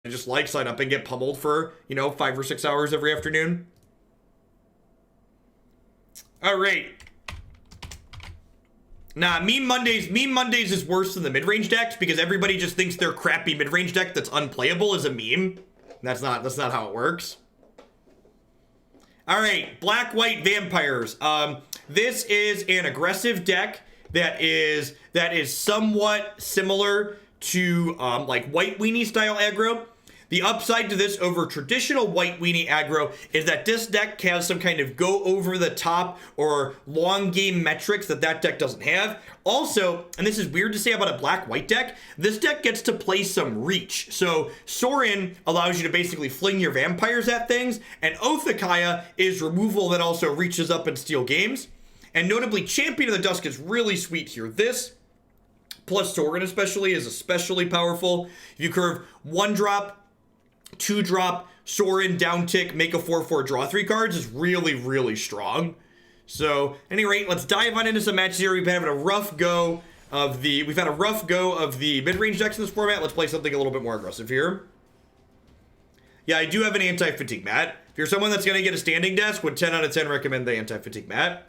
just like sign up and get pummeled for, you know, 5 or 6 hours every afternoon. All right. Nah, Meme Mondays is worse than the mid-range decks because everybody just thinks their crappy mid-range deck that's unplayable is a meme. That's not how it works. All right, Black-White Vampires. This is an aggressive deck that is somewhat similar to like White Weenie style aggro. The upside to this over traditional White Weenie aggro is that this deck has some kind of go over the top or long game metrics that deck doesn't have. Also, and this is weird to say about a Black-White deck, this deck gets to play some reach. So Sorin allows you to basically fling your vampires at things, and Oathakaya is removal that also reaches up and steal games. And notably, Champion of the Dusk is really sweet here. This, plus Sorin especially, is especially powerful. If you curve 1-drop, 2-drop, Sorin, down tick, make a 4/4, draw 3 cards is really, really strong. So, at any rate, let's dive on into some matches here. We've been having a rough go of the mid-range decks in this format. Let's play something a little bit more aggressive here. Yeah, I do have an anti-fatigue mat. If you're someone that's going to get a standing desk, would 10 out of 10 recommend the anti-fatigue mat.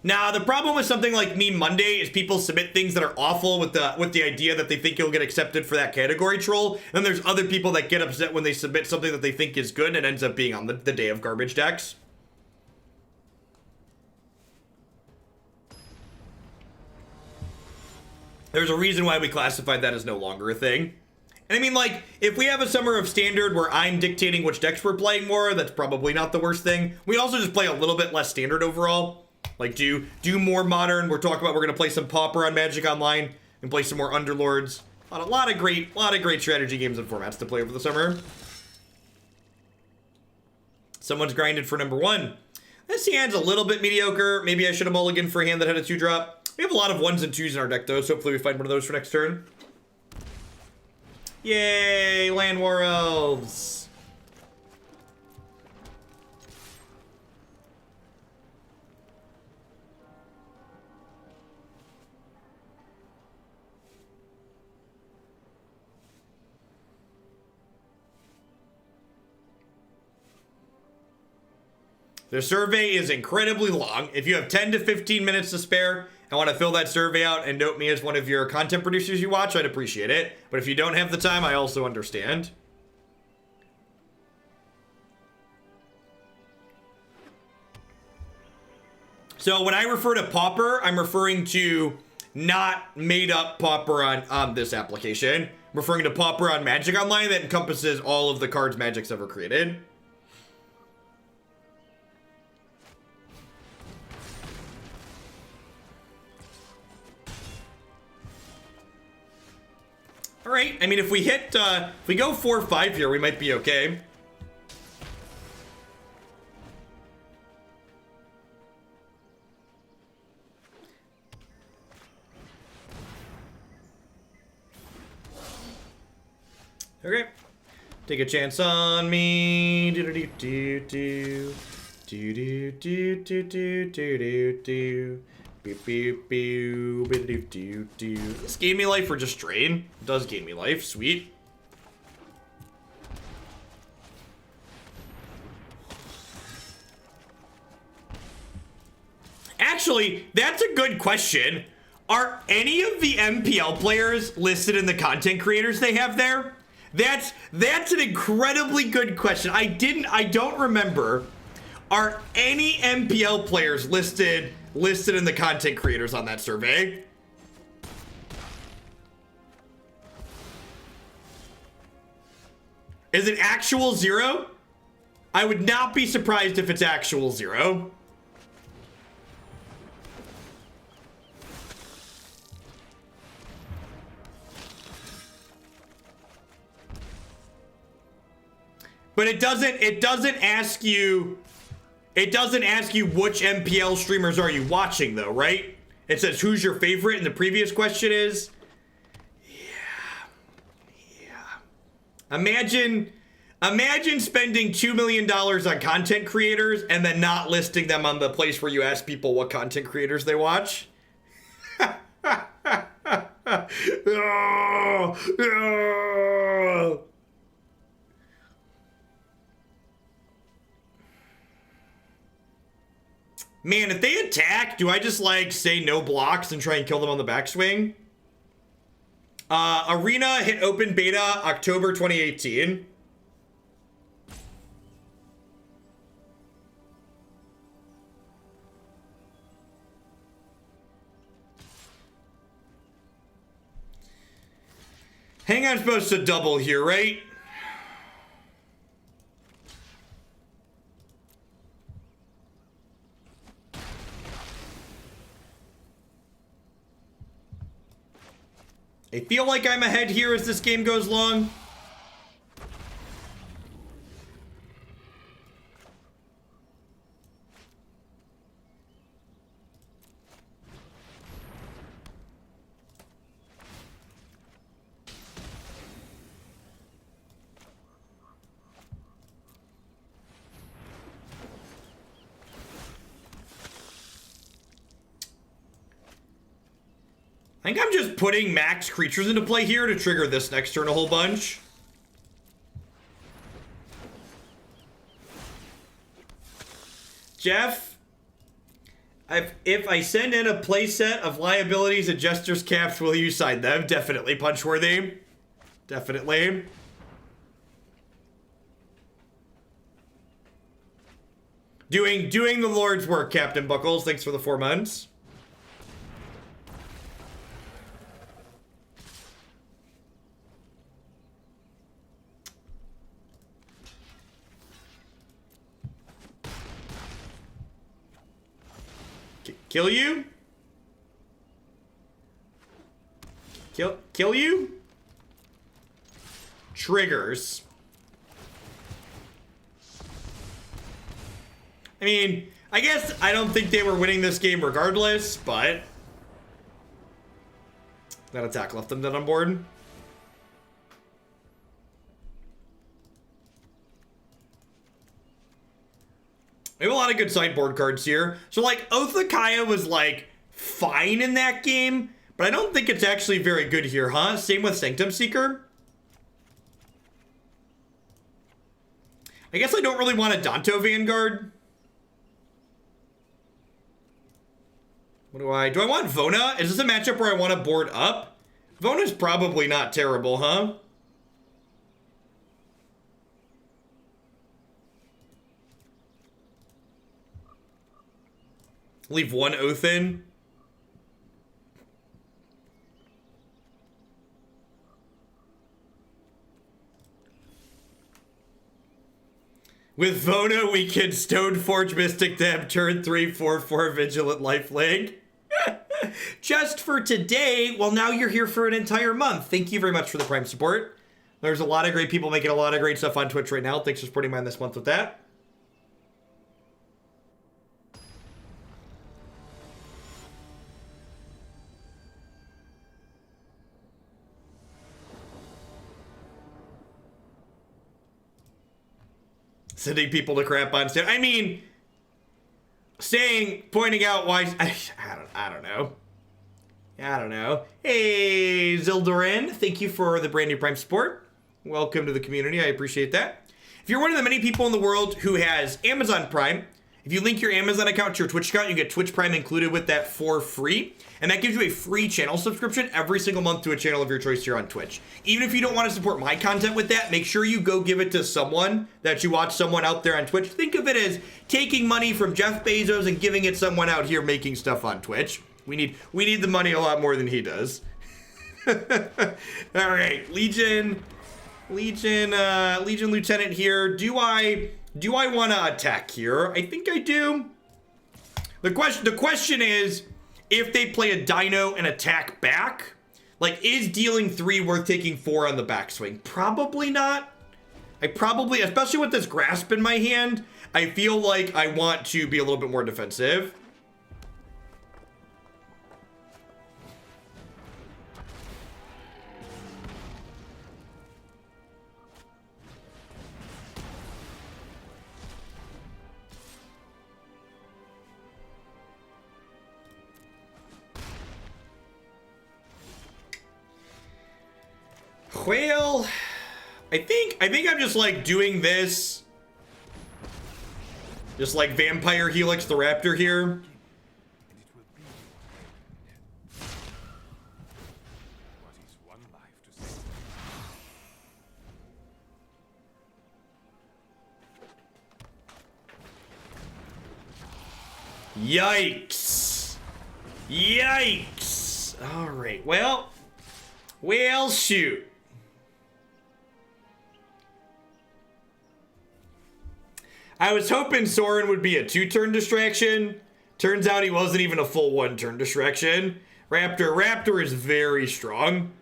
Now, the problem with something like Meme Monday is people submit things that are awful with the idea that they think you'll get accepted for that category troll. And then there's other people that get upset when they submit something that they think is good and ends up being on the day of garbage decks. There's a reason why we classified that as no longer a thing. And I mean, like, if we have a summer of standard where I'm dictating which decks we're playing more, that's probably not the worst thing. We also just play a little bit less standard overall. Like, do more modern. We're going to play some Pauper on Magic Online and play some more Underlords. A lot of great strategy games and formats to play over the summer. Someone's grinded for number 1. This hand's a little bit mediocre. Maybe I should have mulliganed for a hand that had a 2-drop. We have a lot of 1s and 2s in our deck, though, so hopefully we find one of those for next turn. Yay, Land War Elves. The survey is incredibly long. If you have 10 to 15 minutes to spare and want to fill that survey out and note me as one of your content producers you watch, I'd appreciate it. But if you don't have the time, I also understand. So when I refer to Pauper, I'm referring to not made up Pauper on this application. I'm referring to Pauper on Magic Online that encompasses all of the cards Magic's ever created. All right, I mean, if we hit, if we go 4-5 here, we might be okay. Okay, take a chance on me. Do do do do do do do do do do do. This gain me life or just drain? It does gain me life. Sweet. Actually, that's a good question. Are any of the MPL players listed in the content creators they have there? That's an incredibly good question. I don't remember. Are any MPL players listed in the content creators on that survey? Is it actual 0? I would not be surprised if it's actual 0. But it doesn't ask you which MPL streamers are you watching though, right? It says who's your favorite, and the previous question is, yeah. Imagine Imagine spending $2 million on content creators and then not listing them on the place where you ask people what content creators they watch. Man, if they attack, do I just like say no blocks and try and kill them on the backswing? Arena hit open beta October 2018. Hang on, supposed to double here, right? I feel like I'm ahead here as this game goes long. I think I'm just putting max creatures into play here to trigger this next turn a whole bunch. Jeff, if I send in a playset of liabilities and gestures caps, will you sign them? Definitely, Punchworthy. Definitely. Doing the Lord's work, Captain Buckles. Thanks for the 4 months. Kill you? Kill you? Triggers. I mean, I guess I don't think they were winning this game regardless, but that attack left them dead on board. We have a lot of good sideboard cards here. So, like, Oathakaya was, like, fine in that game, but I don't think it's actually very good here, huh? Same with Sanctum Seeker. I guess I don't really want Adanto Vanguard. What do I want Vona? Is this a matchup where I want to board up? Vona's probably not terrible, huh? Leave one oath in. With Vona, we can Stoneforge Mystic them, turn 3, 4/4 Vigilant Lifelink. Just for today, well, now you're here for an entire month. Thank you very much for the Prime support. There's a lot of great people making a lot of great stuff on Twitch right now. Thanks for supporting mine this month with that. Sending people to crap on stage. I mean, pointing out why, I don't know. I don't know. Hey, Zildoran, thank you for the brand new Prime support. Welcome to the community. I appreciate that. If you're one of the many people in the world who has Amazon Prime, if you link your Amazon account to your Twitch account, you get Twitch Prime included with that for free. And that gives you a free channel subscription every single month to a channel of your choice here on Twitch. Even if you don't want to support my content with that, make sure you go give it to someone that you watch, someone out there on Twitch. Think of it as taking money from Jeff Bezos and giving it someone out here making stuff on Twitch. We need the money a lot more than he does. All right, Legion Lieutenant here. Do I want to attack here? I think I do. The question is, if they play a dino and attack back, like, is dealing 3 worth taking 4 on the backswing? Probably not. Especially with this grasp in my hand, I feel like I want to be a little bit more defensive. Well, I think I'm just like doing this. Just like Vampire Helix the Raptor here. Yikes. Yikes. All right. Well, shoot. I was hoping Sorin would be a 2-turn distraction. Turns out he wasn't even a full 1-turn distraction. Raptor is very strong.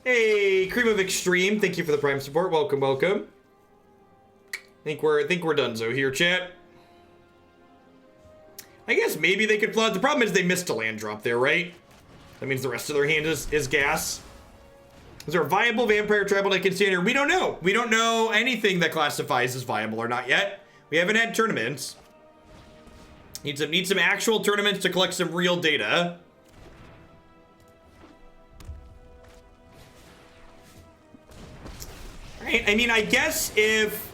Hey, Cream of Extreme, thank you for the Prime support. Welcome, welcome. I think we're donezo here, chat. I guess maybe they could flood. The problem is they missed a land drop there, right? That means the rest of their hand is gas. Is there a viable vampire tribal that can stand here? We don't know. We don't know anything that classifies as viable or not yet. We haven't had tournaments. Need some actual tournaments to collect some real data. All right. I mean, I guess if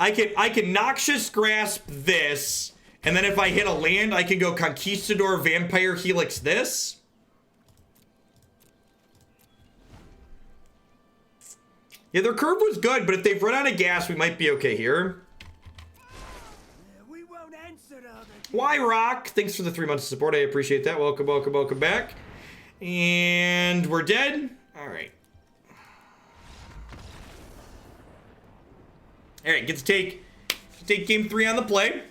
I can Noxious Grasp this, and then if I hit a land, I can go Conquistador, Vampire Helix this. Yeah, their curve was good, but if they've run out of gas, we might be okay here. We won't answer Why Rock? Thanks for the 3 months of support. I appreciate that. Welcome, welcome, welcome back. And we're dead. All right. All right, get to take game 3 on the play.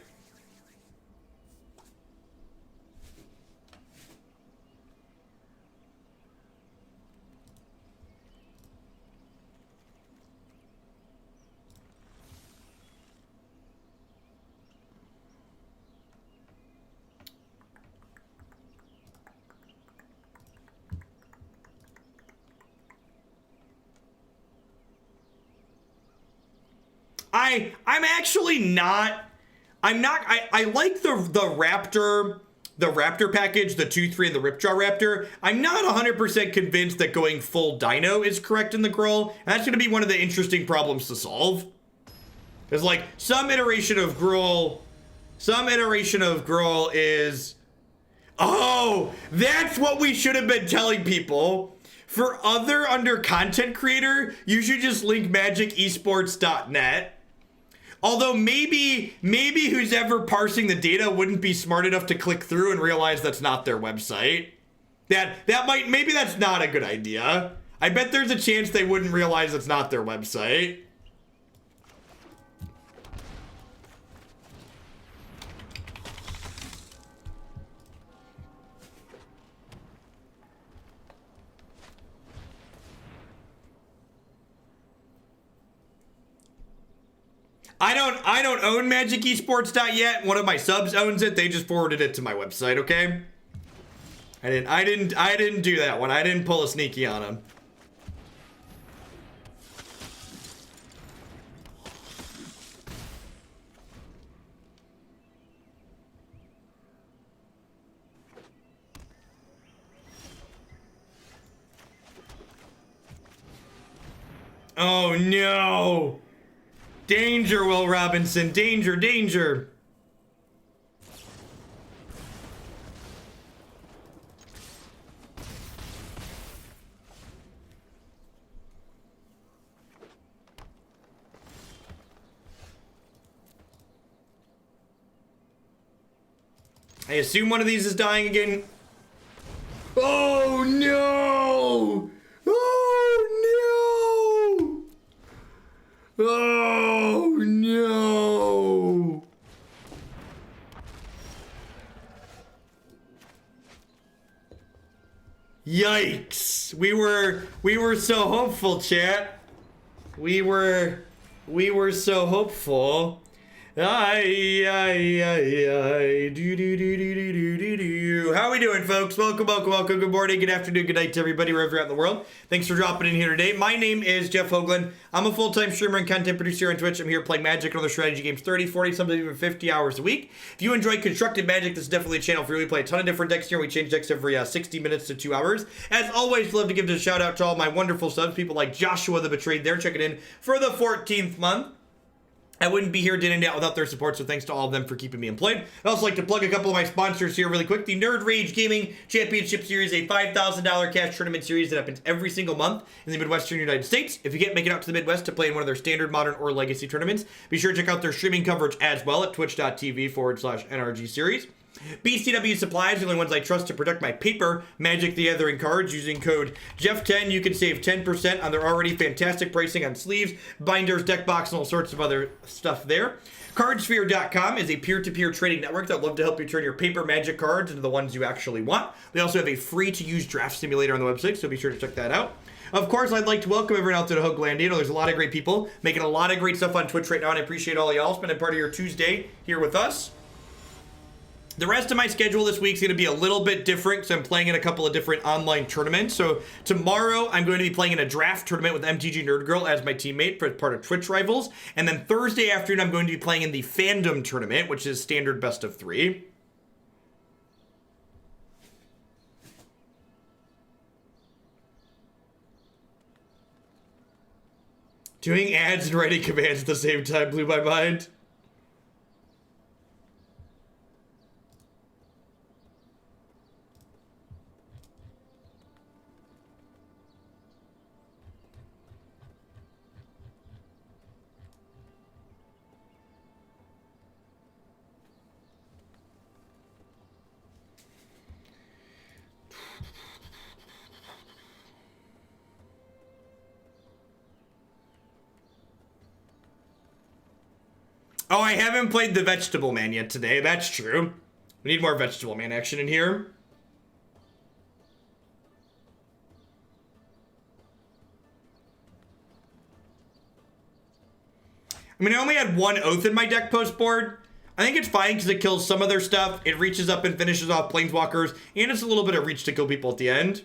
I'm actually not. I like the Raptor package, the 2/3 and the Ripjaw Raptor. I'm not 100% convinced that going full Dino is correct in the Gruul. And that's going to be one of the interesting problems to solve. Because like some iteration of Gruul is. Oh, that's what we should have been telling people. For other under content creator, you should just link magicesports.net. Although maybe who's ever parsing the data wouldn't be smart enough to click through and realize that's not their website. Maybe that's not a good idea. I bet there's a chance they wouldn't realize it's not their website. I don't own magicesports.yet. One of my subs owns it. They just forwarded it to my website, okay? I didn't do that one. I didn't pull a sneaky on him. Oh no. Danger, Will Robinson. Danger, danger. I assume one of these is dying again. Oh no! Oh no! Oh no! Yikes! We were so hopeful, chat. We were so hopeful. Ay, ay, ay, ay. Do, do, do, do, do, do, do. How we doing, folks? Welcome, welcome, welcome. Good morning, good afternoon, good night to everybody wherever you're at in the world. Thanks for dropping in here today. My name is Jeff Hoagland. I'm a full-time streamer and content producer on Twitch. I'm here playing Magic and other strategy games 30, 40, sometimes even 50 hours a week. If you enjoy constructed Magic, this is definitely a channel for you. We play a ton of different decks here. We change decks every 60 minutes to 2 hours. As always, love to give a shout out to all my wonderful subs, people like Joshua the Betrayed. They're checking in for the 14th month. I wouldn't be here day in and day out without their support, so thanks to all of them for keeping me employed. I'd also like to plug a couple of my sponsors here really quick. The Nerd Rage Gaming Championship Series, a $5,000 cash tournament series that happens every single month in the Midwestern United States. If you can't make it out to the Midwest to play in one of their standard, modern, or legacy tournaments, be sure to check out their streaming coverage as well at twitch.tv/NRG series. BCW Supplies, the only ones I trust to protect my paper Magic the Gathering cards. Using code Jeff10, you can save 10% on their already fantastic pricing on sleeves, binders, deck box, and all sorts of other stuff there. Cardsphere.com is a peer-to-peer trading network that would love to help you turn your paper Magic cards into the ones you actually want. They also have a free-to-use draft simulator on the website, so be sure to check that out. Of course, I'd like to welcome everyone out to the Hoagland. You know, there's a lot of great people making a lot of great stuff on Twitch right now, and I appreciate all y'all spending part of your Tuesday here with us. The rest of my schedule this week is going to be a little bit different because I'm playing in a couple of different online tournaments. So tomorrow I'm going to be playing in a draft tournament with MTG Nerd Girl as my teammate for part of Twitch Rivals. And then Thursday afternoon I'm going to be playing in the Fandom tournament, which is standard best of 3. Doing ads and writing commands at the same time blew my mind. Oh, I haven't played the Vegetable Man yet today. That's true. We need more Vegetable Man action in here. I mean, I only had one Oath in my deck post board. I think it's fine because it kills some of their stuff. It reaches up and finishes off Planeswalkers. And it's a little bit of reach to kill people at the end.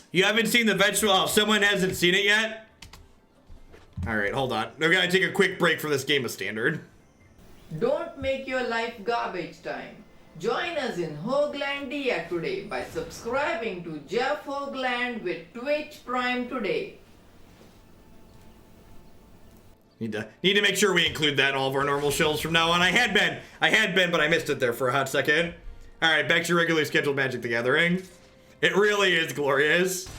You haven't seen the Vegetable? Oh, someone hasn't seen it yet? Alright, hold on. We're gonna take a quick break from this game of Standard. Don't make your life garbage time. Join us in Hoagland Dia today by subscribing to Jeff Hoagland with Twitch Prime today. Need to make sure we include that in all of our normal shows from now on. I had been, but I missed it there for a hot second. Alright, back to your regularly scheduled Magic the Gathering. It really is glorious.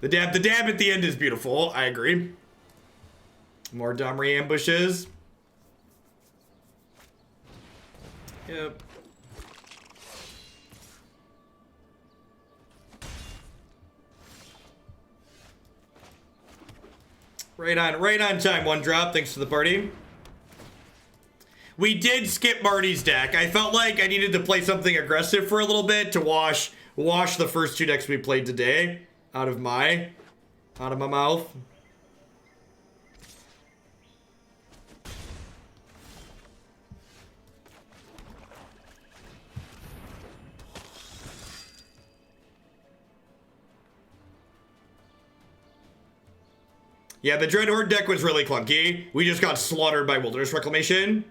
The dab at the end is beautiful. I agree. More Domri ambushes. Yep. Right on time, one drop. Thanks to the party. We did skip Marty's deck. I felt like I needed to play something aggressive for a little bit to wash the first 2 decks we played today out of my mouth. Yeah, the Dreadhorde deck was really clunky. We just got slaughtered by Wilderness Reclamation.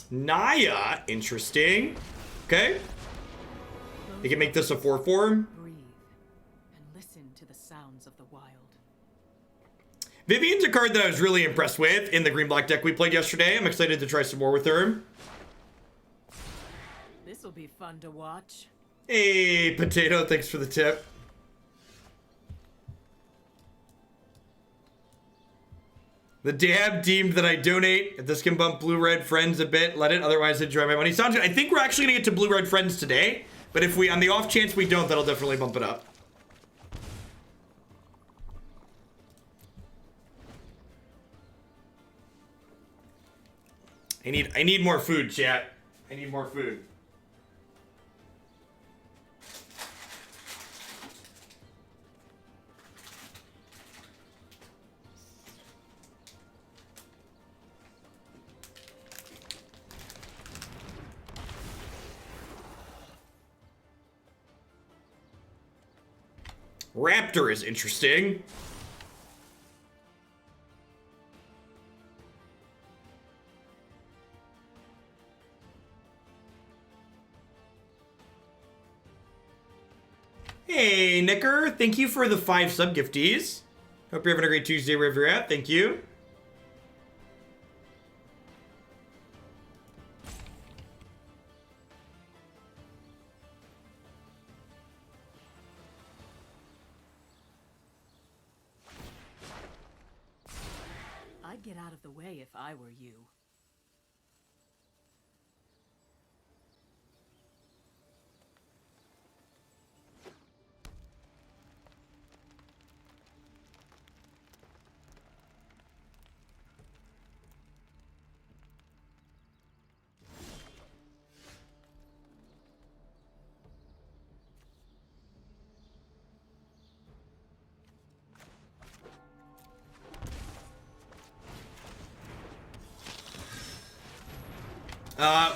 Naya, interesting. Okay. You can make this a 4/4. Breathe and listen to the sounds of the wild. Vivian's a card that I was really impressed with in the green-black deck we played yesterday. I'm excited to try some more with her. This'll be fun to watch. Hey, Potato, thanks for the tip. The dab deemed that I donate. If this can bump blue-red friends a bit, let it. Otherwise, enjoy my money. Sounds good. I think we're actually going to get to blue-red friends today. But if we, on the off chance we don't, that'll definitely bump it up. I need more food, chat. I need more food. Raptor is interesting. Hey, Nicker. Thank you for the 5 sub-gifties. Hope you're having a great Tuesday wherever you're at. Thank you. I'd get out of the way if I were you.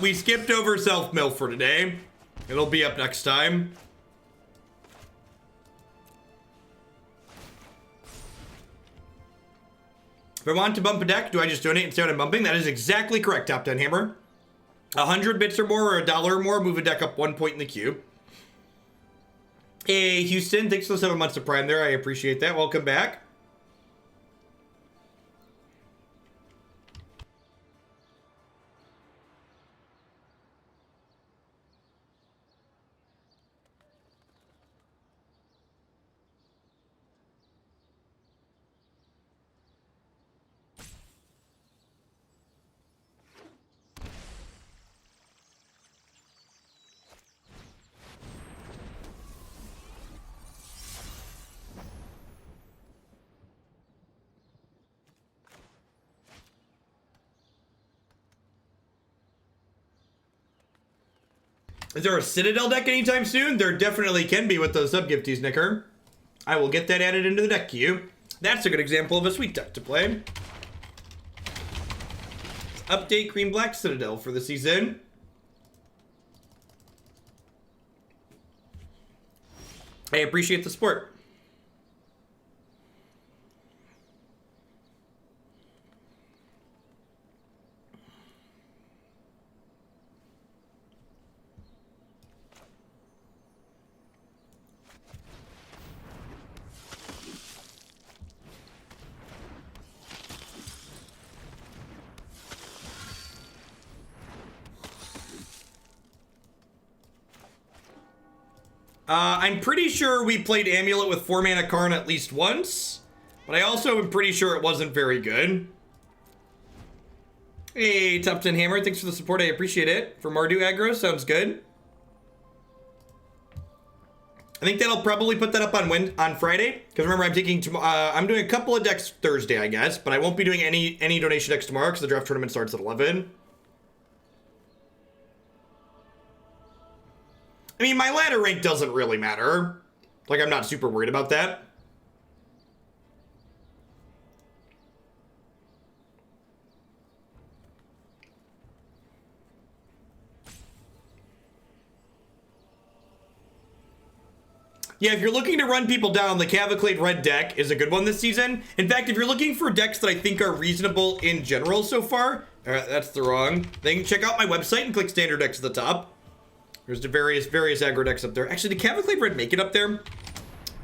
We skipped over self-mill for today. It'll be up next time. If I want to bump a deck, do I just donate instead of bumping? That is exactly correct, Top 10 Hammer. 100 bits or more, or $1 or more, move a deck up 1 point in the queue. Hey, Houston, thanks for the 7 months of Prime there. I appreciate that. Welcome back. Is there a Citadel deck anytime soon? There definitely can be with those sub-gifties, Nicker. I will get that added into the deck queue. That's a good example of a sweet deck to play. Update Green-Black Citadel for the season. I appreciate the support. I'm pretty sure we played Amulet with 4-mana Karn at least once, but I also am pretty sure it wasn't very good. Hey, Top 10 Hammer, thanks for the support, I appreciate it. For Mardu aggro, sounds good. I think that'll probably put that up on Friday, because remember I'm doing a couple of decks Thursday, I guess, but I won't be doing any donation decks tomorrow because the draft tournament starts at 11. I mean, my ladder rank doesn't really matter. Like, I'm not super worried about that. Yeah, if you're looking to run people down, the Cavalcade Red deck is a good one this season. In fact, if you're looking for decks that I think are reasonable in general so far, that's the wrong thing. Check out my website and click Standard Decks at the top. There's the various aggro decks up there. Actually, did Cavalcade Red make it up there?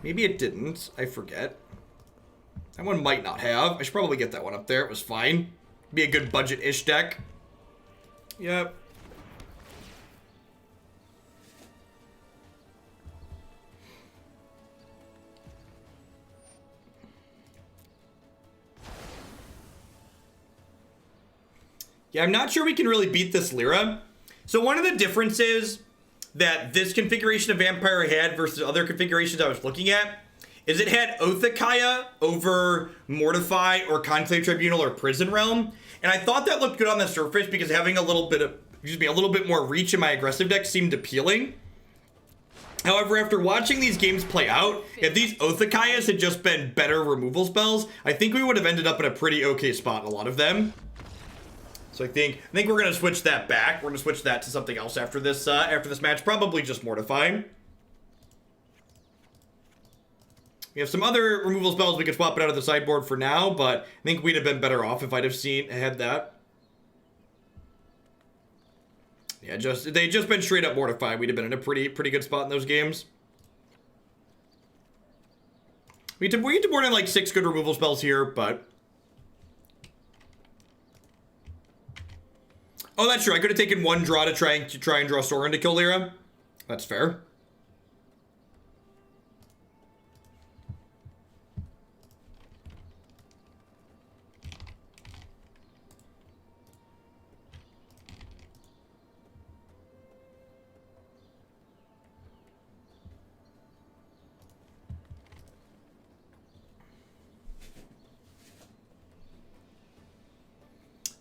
Maybe it didn't. I forget. That one might not have. I should probably get that one up there. It was fine. Be a good budget-ish deck. Yep. Yeah, I'm not sure we can really beat this Lyra. So one of the differences that this configuration of Vampire had versus other configurations I was looking at is it had Othakaya over Mortify or Conclave Tribunal or Prison Realm. And I thought that looked good on the surface because having a little bit more reach in my aggressive deck seemed appealing. However, after watching these games play out, if these Othakayas had just been better removal spells, I think we would have ended up in a pretty okay spot in a lot of them. So I think we're gonna switch that back. We're gonna switch that to something else after this match, probably just Mortify. We have some other removal spells we could swap it out of the sideboard for now, but I think we'd have been better off if I'd have had that. Yeah, they just been straight up Mortify. We'd have been in a pretty good spot in those games. We had to board in like 6 good removal spells here, but oh, that's true. I could have taken 1 draw to try and draw Sorin to kill Lyra. That's fair.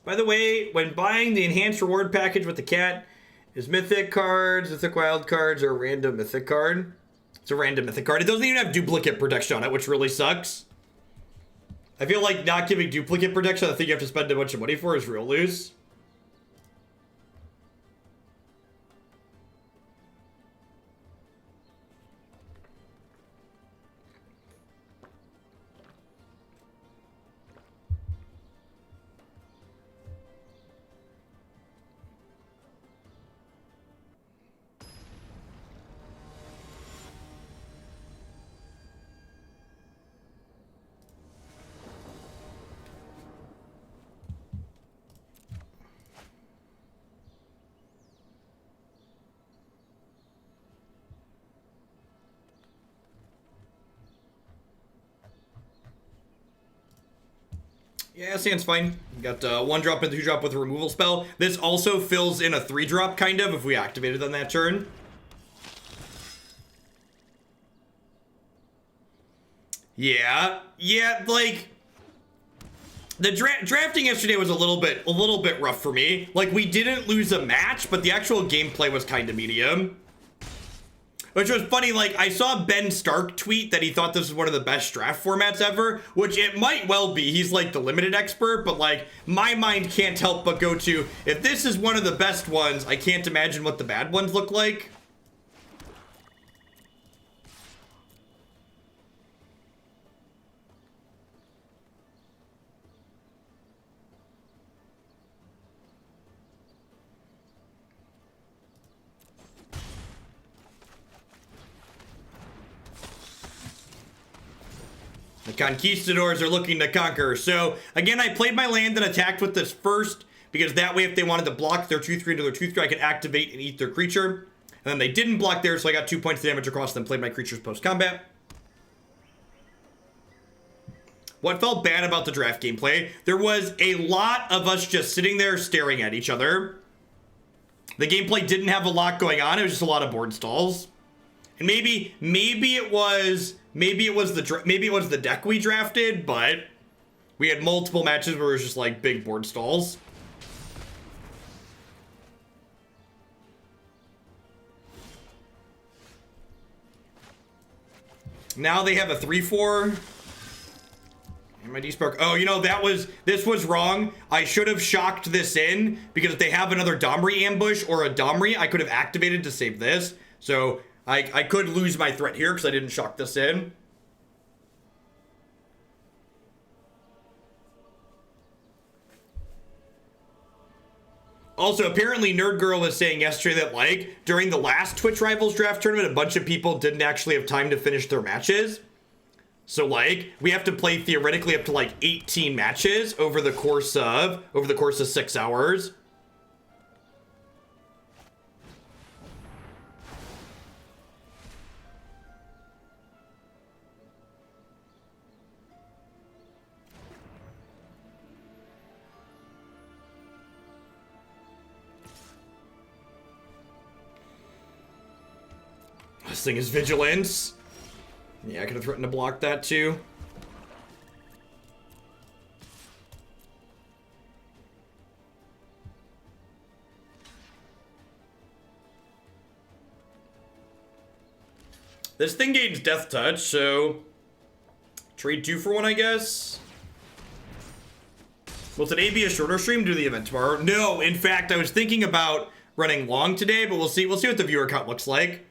By the way, when buying the enhanced reward package with the cat, is mythic cards, mythic wild cards, or a random mythic card? It's a random mythic card. It doesn't even have duplicate protection on it, which really sucks. I feel like not giving duplicate protection, I think you have to spend a bunch of money for, is real loose. Yeah, Sand's fine. We got 1 drop and 2 drop with a removal spell. This also fills in a 3 drop, kind of, if we activated on that turn. Yeah, like the drafting yesterday was a little bit rough for me. Like, we didn't lose a match, but the actual gameplay was kind of medium. Which was funny, like, I saw Ben Stark tweet that he thought this was one of the best draft formats ever, which it might well be. He's, like, the limited expert, but, like, my mind can't help but go to, if this is one of the best ones, I can't imagine what the bad ones look like. The Conquistadors are looking to conquer. So, again, I played my land and attacked with this first, because that way if they wanted to block their 2-3 into their 2-3, I could activate and eat their creature. And then they didn't block there, so I got 2 points of damage across them, played my creatures post-combat. What felt bad about the draft gameplay, there was a lot of us just sitting there staring at each other. The gameplay didn't have a lot going on, it was just a lot of board stalls. And maybe it was the deck we drafted, but we had multiple matches where it was just like big board stalls. Now they have a 3-4. And my Despark. Oh, you know, this was wrong. I should have shocked this in, because if they have another Domri ambush or a Domri, I could have activated to save this. So I could lose my threat here because I didn't shock this in. Also, apparently Nerd Girl was saying yesterday that, like, during the last Twitch Rivals draft tournament, a bunch of people didn't actually have time to finish their matches. So, like, we have to play theoretically up to, like, 18 matches over the course of 6 hours. This thing is Vigilance. Yeah, I could have threatened to block that too. This thing gains Death Touch, so trade 2 for 1, I guess. Will today be a shorter stream? Do the event tomorrow? No, in fact, I was thinking about running long today, but we'll see. We'll see what the viewer count looks like.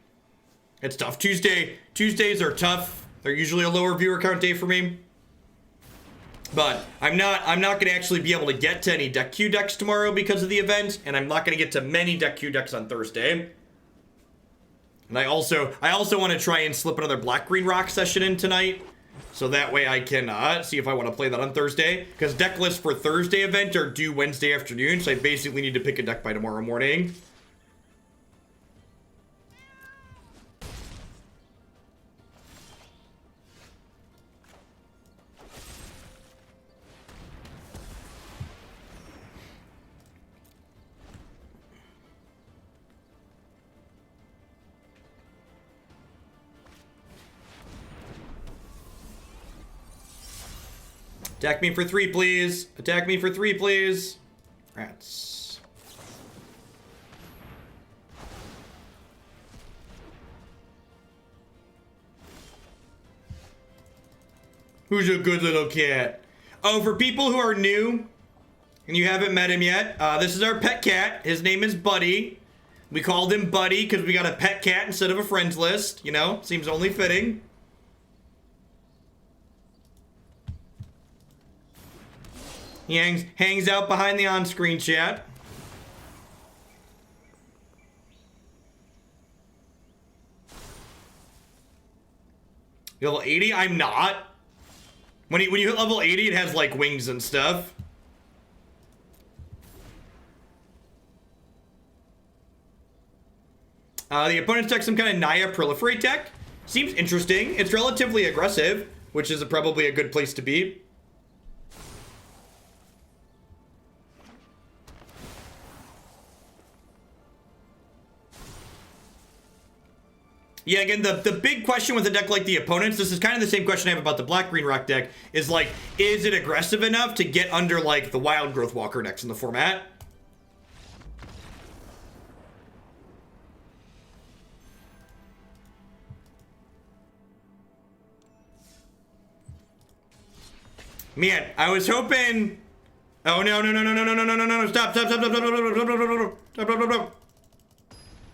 It's tough. Tuesdays are tough. They're usually a lower viewer count day for me. But I'm not going to actually be able to get to any deck queue decks tomorrow because of the event, and I'm not going to get to many deck queue decks on Thursday. And I also want to try and slip another black-green rock session in tonight, so that way I can see if I want to play that on Thursday. Because deck lists for Thursday event are due Wednesday afternoon, so I basically need to pick a deck by tomorrow morning. Attack me for 3, please. Attack me for 3, please. Rats. Who's a good little cat? Oh, for people who are new and you haven't met him yet, this is our pet cat. His name is Buddy. We called him Buddy because we got a pet cat instead of a friends list. You know, seems only fitting. He hangs out behind the on-screen chat. You level 80? I'm not. When you hit level 80, it has like wings and stuff. The opponent's deck some kind of Naya Proliferate deck. Seems interesting. It's relatively aggressive, which is probably a good place to be. Yeah, again, the big question with a deck like the opponents, this is kind of the same question I have about the black-green rock deck, is like, is it aggressive enough to get under like the Wild Growth Walker decks in the format? Man, I was hoping. Oh no, stop.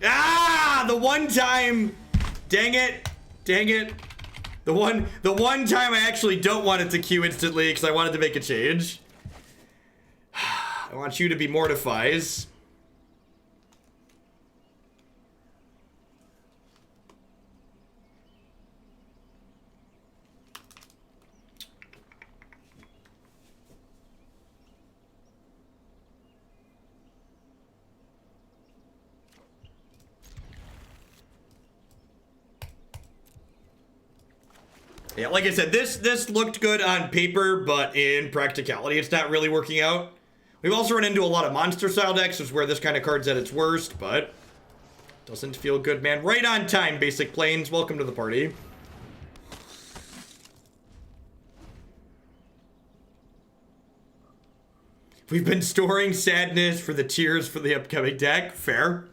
Ah, the one time. Dang it. The one time I actually don't want it to queue instantly because I wanted to make a change. I want you to be Mortifies. Yeah, like I said, this looked good on paper, but in practicality, it's not really working out. We've also run into a lot of monster-style decks, which is where this kind of card's at its worst, but doesn't feel good, man. Right on time, Basic Planes. Welcome to the party. We've been storing sadness for the tears for the upcoming deck. Fair.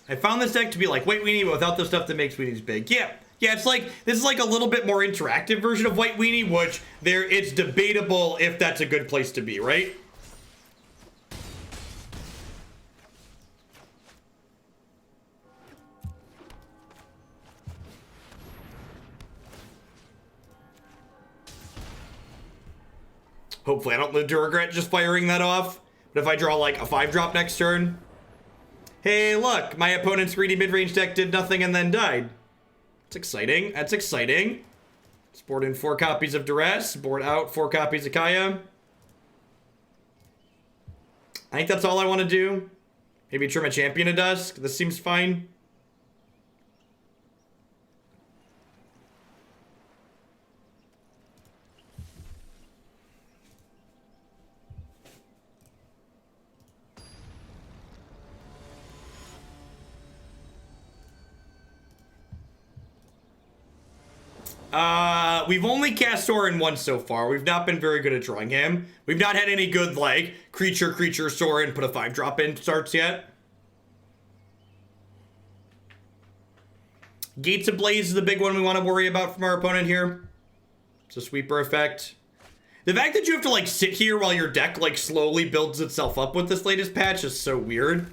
I found this deck to be like White Weenie, but without the stuff that makes Weenies big. Yeah, it's like, this is like a little bit more interactive version of White Weenie, which it's debatable if that's a good place to be, right? Hopefully I don't live to regret just firing that off. But if I draw like a 5-drop next turn... Hey, look, my opponent's greedy mid-range deck did nothing and then died. It's exciting. That's exciting. Let's board in 4 copies of Duress. Board out 4 copies of Kaya. I think that's all I want to do. Maybe trim a Champion of Dusk. This seems fine. We've only cast Sorin once so far. We've not been very good at drawing him. We've not had any good, like, creature, Sorin, put a 5-drop in starts yet. Gates Ablaze is the big one we want to worry about from our opponent here. It's a sweeper effect. The fact that you have to, like, sit here while your deck, like, slowly builds itself up with this latest patch is so weird.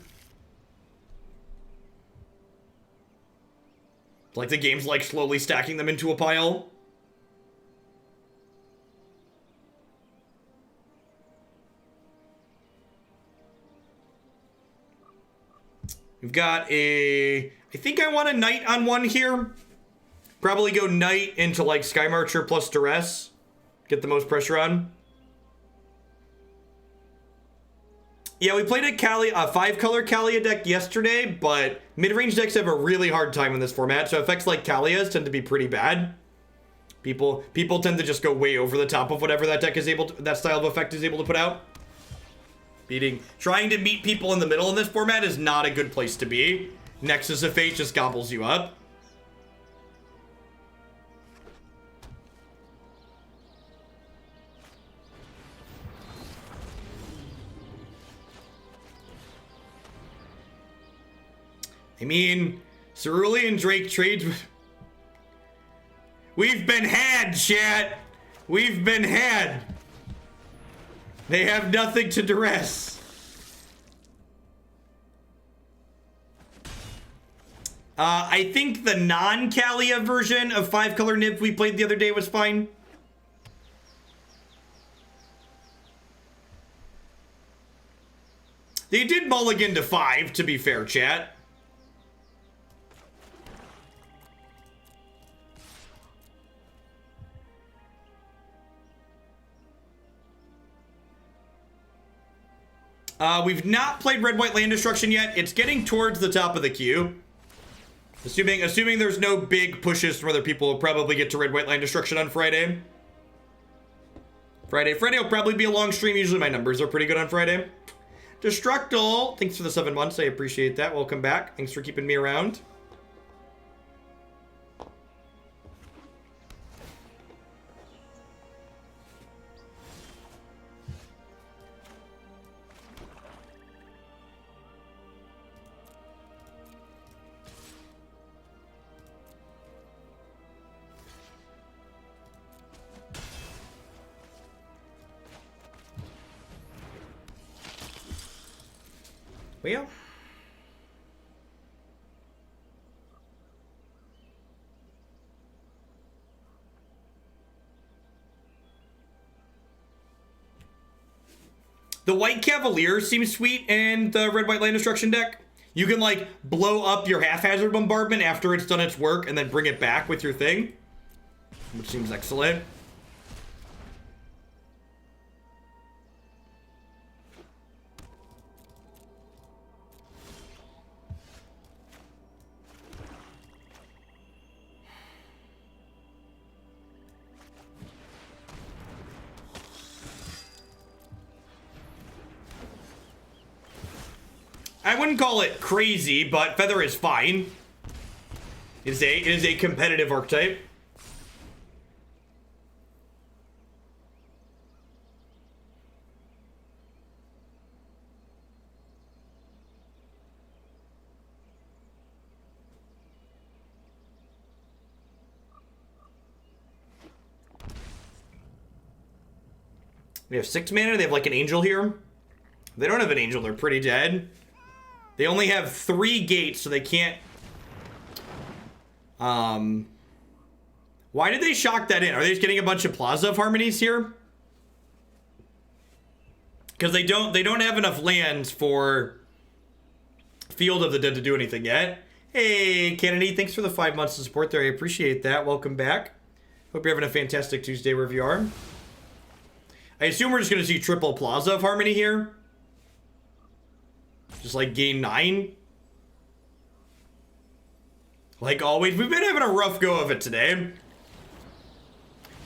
Like, the game's, like, slowly stacking them into a pile. We've got a... I think I want a Knight on one here. Probably go Knight into, like, Skymarcher plus Duress. Get the most pressure on. Yeah, we played a 5-color Kalia deck yesterday, but mid-range decks have a really hard time in this format, so effects like Kalia's tend to be pretty bad. People tend to just go way over the top of whatever that deck is able to, that style of effect is able to put out. Trying to meet people in the middle in this format is not a good place to be. Nexus of Fate just gobbles you up. I mean, Cerulean Drake trades with... We've been had, chat! We've been had! They have nothing to Duress. I think the non-Kalia version of 5-color Nib we played the other day was fine. They did mulligan to 5, to be fair, chat. We've not played Red-White Land Destruction yet. It's getting towards the top of the queue. Assuming there's no big pushes from other people, will probably get to Red-White Land Destruction on Friday. Friday will probably be a long stream. Usually my numbers are pretty good on Friday. Destructal, thanks for the 7 months. I appreciate that. Welcome back. Thanks for keeping me around. Well, the White Cavalier seems sweet in the Red-White Land Destruction deck. You can, like, blow up your haphazard bombardment after it's done its work and then bring it back with your thing, which seems excellent. I wouldn't call it crazy, but Feather is fine. It is a competitive archetype. We have 6 mana. They have like an angel here. If they don't have an angel, they're pretty dead. They only have 3 gates, so they can't... Why did they shock that in? Are they just getting a bunch of Plaza of Harmonies here? Because they don't have enough lands for Field of the Dead to do anything yet. Hey, Kennedy, thanks for the 5 months of support there. I appreciate that. Welcome back. Hope you're having a fantastic Tuesday wherever you are. I assume we're just going to see triple Plaza of Harmony here. Just like gain 9. Like always, we've been having a rough go of it today.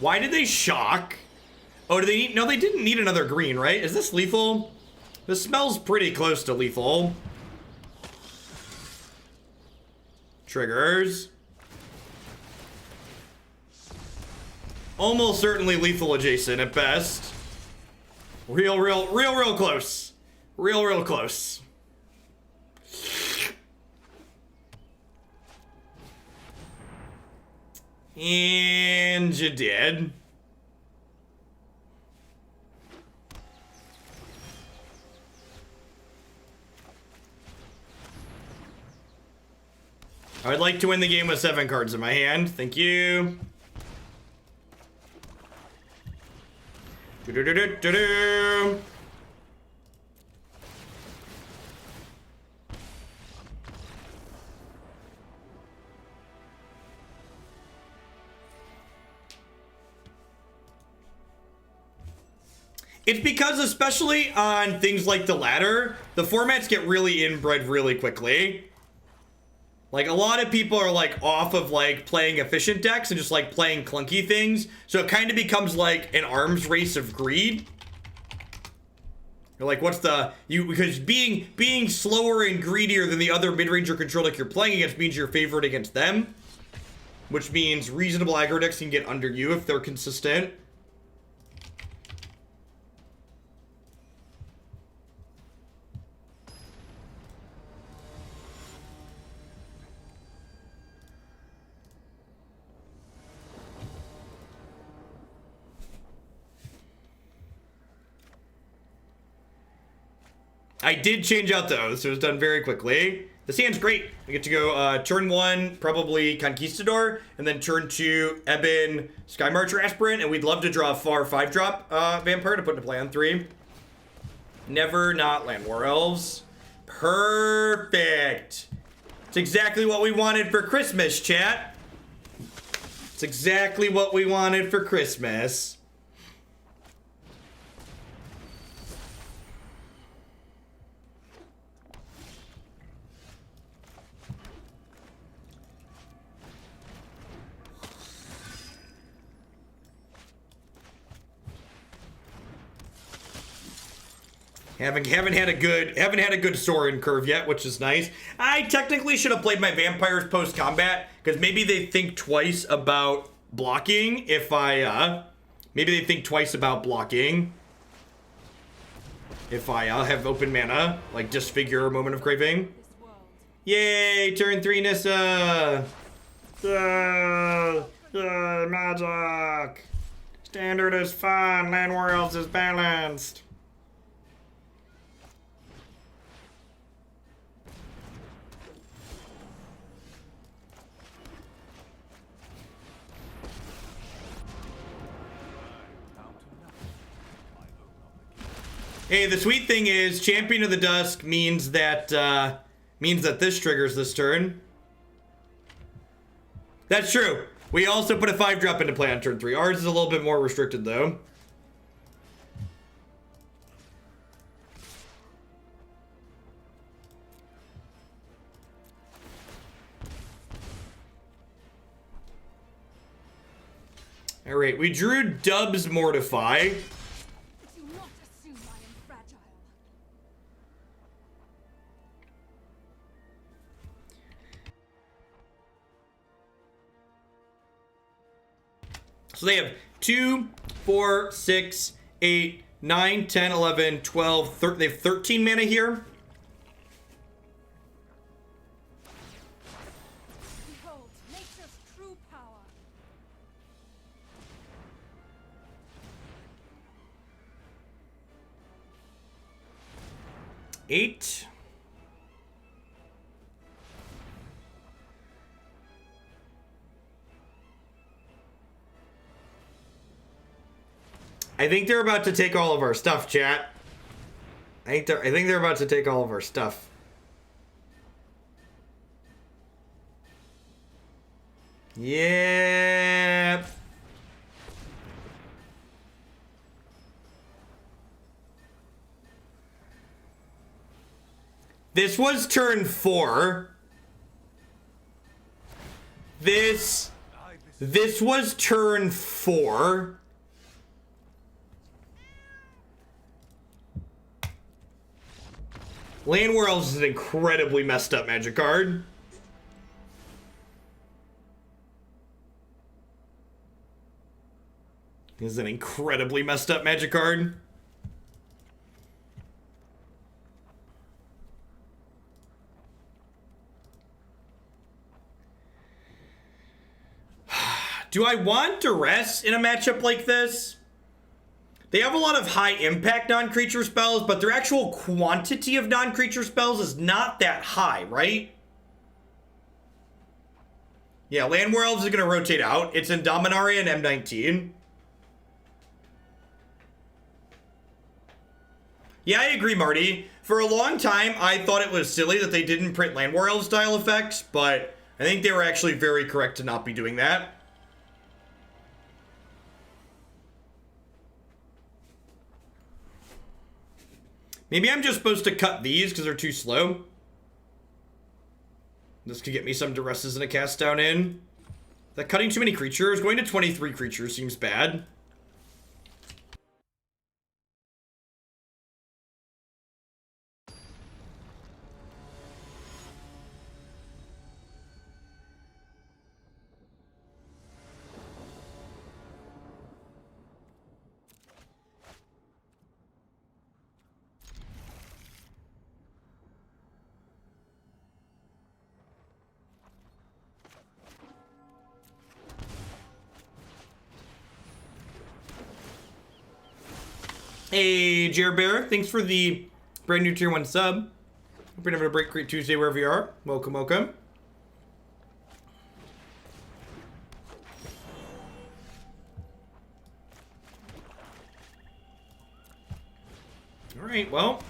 Why did they shock? Oh, do they need... No, they didn't need another green, right? Is this lethal? This smells pretty close to lethal. Triggers. Almost certainly lethal adjacent at best. Real close. Real close. And you did. I would like to win the game with 7 cards in my hand. Thank you. Do-do-do-do-do-do. It's because, especially on things like the ladder, the formats get really inbred really quickly. Like, a lot of people are, like, off of, like, playing efficient decks and just, like, playing clunky things. So it kind of becomes, like, an arms race of greed. You're like, what's the... Because being slower and greedier than the other mid-ranger control deck you're playing against means you're favored against them. Which means reasonable aggro decks can get under you if they're consistent. I did change out those, so it was done very quickly. This hand's great. I get to go turn 1, probably Conquistador, and then turn 2, Ebon, Skymarcher Aspirant, and we'd love to draw a far 5-drop Vampire to put into play on 3. Never not Land War Elves. Perfect. It's exactly what we wanted for Christmas, chat. It's exactly what we wanted for Christmas. Haven't had a good Sorin curve yet, which is nice. I technically should have played my vampires post combat because maybe they think twice about blocking. If I maybe they think twice about blocking. If I have open mana, like Disfigure, Moment of Craving. Yay! Turn 3 Nissa. Yay! Magic. Standard is fun. Land War Elves is balanced. Hey, the sweet thing is, Champion of the Dusk means that this triggers this turn. That's true. We also put a 5-drop into play on turn 3. Ours is a little bit more restricted, though. All right, we drew Dub's Mortify. So they have 2, 4, 6, 8, 9, 10, 11, 12, 13. They have 13 mana here. Behold, nature's true power. 8. I think they're about to take all of our stuff, chat. I think they're about to take all of our stuff. Yeah. This was turn 4. This was turn 4. Land Worlds is an incredibly messed up Magic card. This is an incredibly messed up Magic card. Do I want Duress in a matchup like this? They have a lot of high impact non-creature spells, but their actual quantity of non-creature spells is not that high, right? Yeah, Land Worlds is going to rotate out. It's in Dominaria and M19. Yeah, I agree, Marty. For a long time, I thought it was silly that they didn't print Land World style effects, but I think they were actually very correct to not be doing that. Maybe I'm just supposed to cut these because they're too slow. This could get me some Duresses and a cast down in. That cutting too many creatures? Going to 23 creatures seems bad. Hey, Jer Bear, thanks for the brand new tier 1 sub. Hope you're having a great Tuesday wherever you are. Welcome, welcome. Alright, well.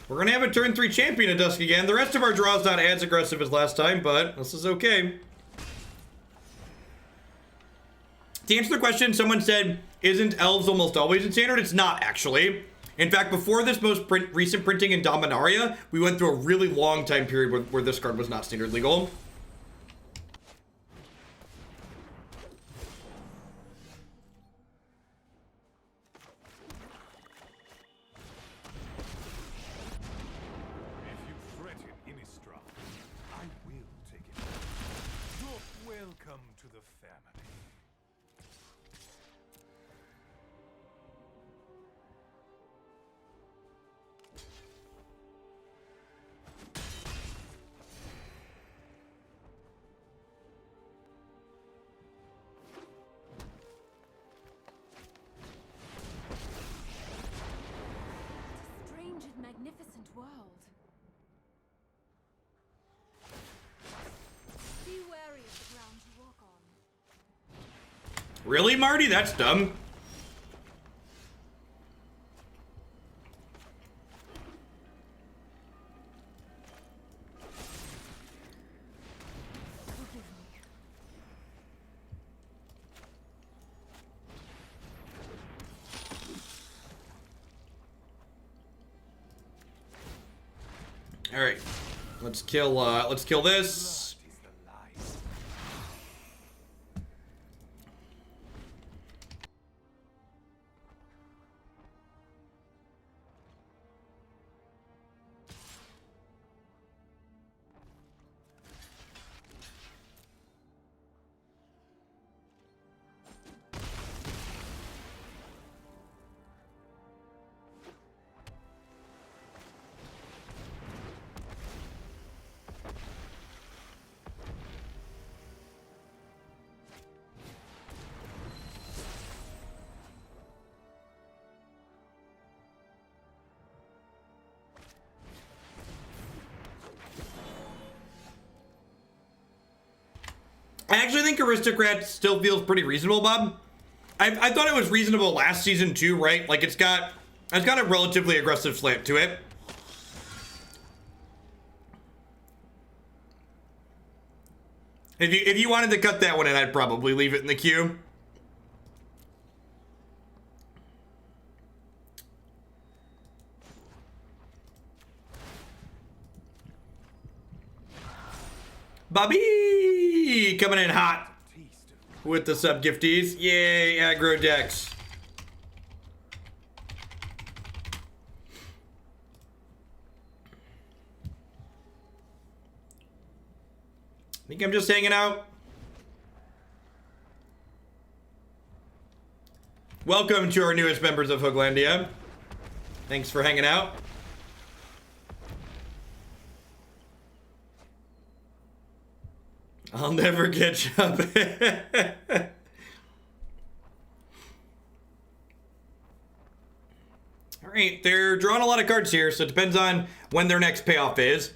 We're gonna have a turn 3 Champion of Dusk again. The rest of our draw is not as aggressive as last time, but this is okay. To answer the question, someone said, isn't Elves almost always in Standard? It's not, actually. In fact, before this most recent printing in Dominaria, we went through a really long time period where this card was not Standard legal. Magnificent world. Be wary of the ground you walk on. Really, Marty? That's dumb. All right, let's kill this. I actually think Aristocrat still feels pretty reasonable, Bob. I thought it was reasonable last season too, right? Like it's got a relatively aggressive slant to it. If you wanted to cut that one in, I'd probably leave it in the queue. Bobby coming in hot with the sub gifties. Yay, aggro decks. Think I'm just hanging out. Welcome to our newest members of Hooglandia. Thanks for hanging out. I'll never catch up. Alright, they're drawing a lot of cards here, so it depends on when their next payoff is.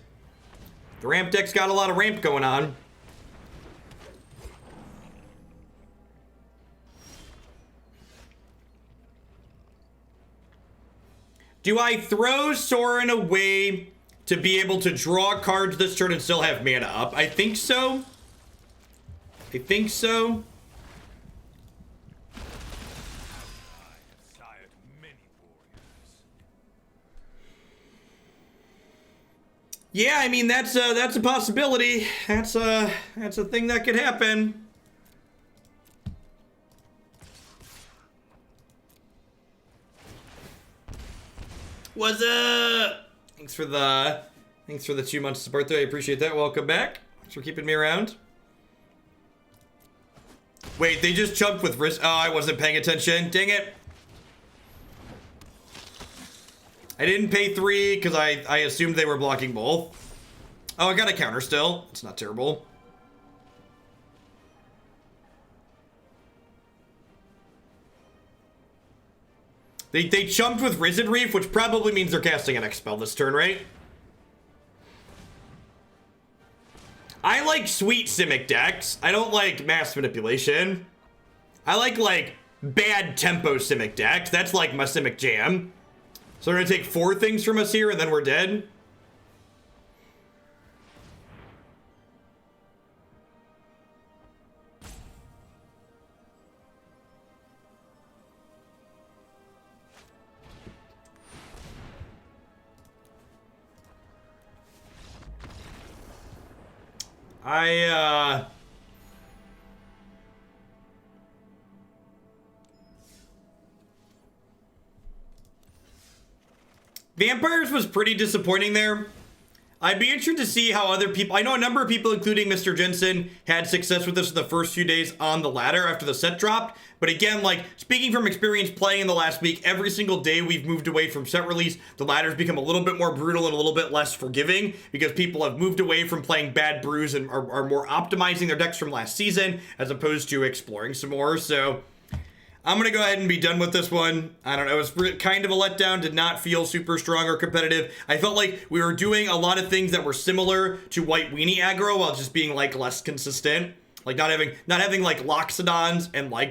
The ramp deck's got a lot of ramp going on. Do I throw Sorin away to be able to draw cards this turn and still have mana up? I think so. I think so. Yeah, I mean that's a possibility. That's a thing that could happen. What's up? Thanks for the 2 months support there. I appreciate that. Welcome back. Thanks for keeping me around. Wait, they just chunked with wrist. Oh, I wasn't paying attention. Dang it. I didn't pay 3 because I assumed they were blocking both. Oh, I got a counter still. It's not terrible. They chumped with Risen Reef, which probably means they're casting an X spell this turn, right? I like sweet Simic decks. I don't like mass manipulation. I like bad tempo Simic decks. That's like my Simic jam. So they're gonna take 4 things from us here and then we're dead. Vampires was pretty disappointing there. I'd be interested to see how other people... I know a number of people, including Mr. Jensen, had success with this in the first few days on the ladder after the set dropped. But again, like, speaking from experience playing in the last week, every single day we've moved away from set release, the ladder's become a little bit more brutal and a little bit less forgiving because people have moved away from playing bad brews and are more optimizing their decks from last season as opposed to exploring some more. So I'm going to go ahead and be done with this one. I don't know. It was kind of a letdown. Did not feel super strong or competitive. I felt like we were doing a lot of things that were similar to White Weenie aggro while just being like less consistent. Like not having like Loxodons and like